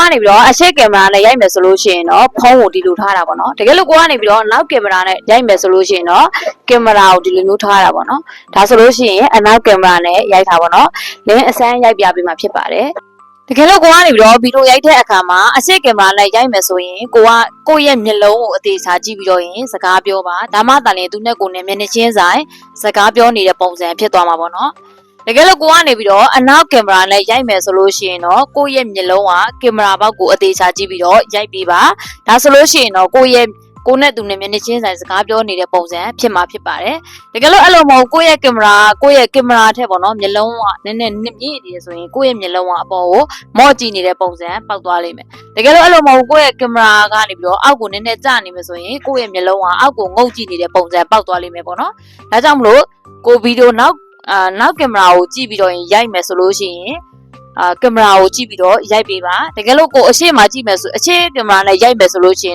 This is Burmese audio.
ကနေပြီးတော့အရှိကင်မရာနဲ့ရိုက်မယ်ဆိုလို့ရှိရင်တော့ဖုန်းကိုဒီလိုထားတာပေါ့နော်တကယ်လို့ကိုကနေပြီးတော့နောက်ကင်မရာနဲ့ရိုက်မယ်ဆိုလို့ရှိရင်တော့ကင်မရာကိုဒီလိုမျိုးထားတာပေါ့နော်ဒါဆိုလို့ရှိရင်အနောက်ကင်မရာနဲ့ရိုက်တာပေါ့နော်လင်းအစမ်းရိုက်ပြပေးမှာဖြစ်ပါတယ်တကယ်လို့ကိုကနေပြီးတော့ဗီဒီယိုရိုက်တဲ့အခါမှာအရှိကင်မရာနဲ့ရိုက်မယ်ဆိုရင်ကိုရဲ့မျက်လုံးကိုအသေးစားကြည့်ပြီးတော့ရင်စကားပြောပါဒါမှသာလျှင်သူနဲ့ကိုနဲ့မျက်နှာချင်းဆိုင်စကားပြောနေတဲ့ပုံစံဖြစ်သွားမှာပေါ့နော်တကယ်လို့ကိုကနေပြီးတော့အနောက်ကင်မရာနဲ့ရိုက်မယ်ဆိုလို့ရှိရင်တော့ကိုရဲ့မျက်လုံးကကင်မရာဘောက်ကိုအသေးချာကြည့်ပြီးတော့ရိုက်ပေးပါဒါဆိုလို့ရှိရင်တော့ကိုနဲ့သူနဲ့မျက်နှာချင်းဆိုင်စကားပြောနေတဲ့ပုံစံဖြစ်မှာဖြစ်ပါတယ်တကယ်လို့အဲ့လိုမဟုတ်ကိုရဲ့ကင်မရာထက်ပေါ့နော်မျက်လုံးကနည်းနည်းမြင့်နေတယ်ဆိုရင်ကိုရဲ့မျက်လုံးကအပေါ်ကိုမော့ကြည့်နေတဲ့ပုံစံပေါက်သွားလိမ့်မယ်တကယ်လို့အဲ့လိုမဟုတ်ကိုရဲ့ကင်မရာကနေပြီးတော့အောက်ကိုနည်းနည်းကျနေမယ်ဆိုရင်ကိုရဲ့မျက်လုံးကအောက်ကိုငုတ်ကြည့်နေတဲ့ပုံစံပေါက်သွားလိမ့်မယ်ပေါ့နော်ဒါကြောင့်မလို့ကိုဗီဒီယိုနောက်ကင်မရာကိုကြည့်ပြီးတော့ရိုက်မယ်ဆိုလို့ရှိရင်ကင်မရာကိုကြည့်ပြီးတော့ရိုက်ပေးပါတကယ်လို့ကိုအရှိမကြည့်မယ်ဆိုအရှိကင်မရာနဲ့ရိုက်မယ်ဆိုလို့ရှိရင်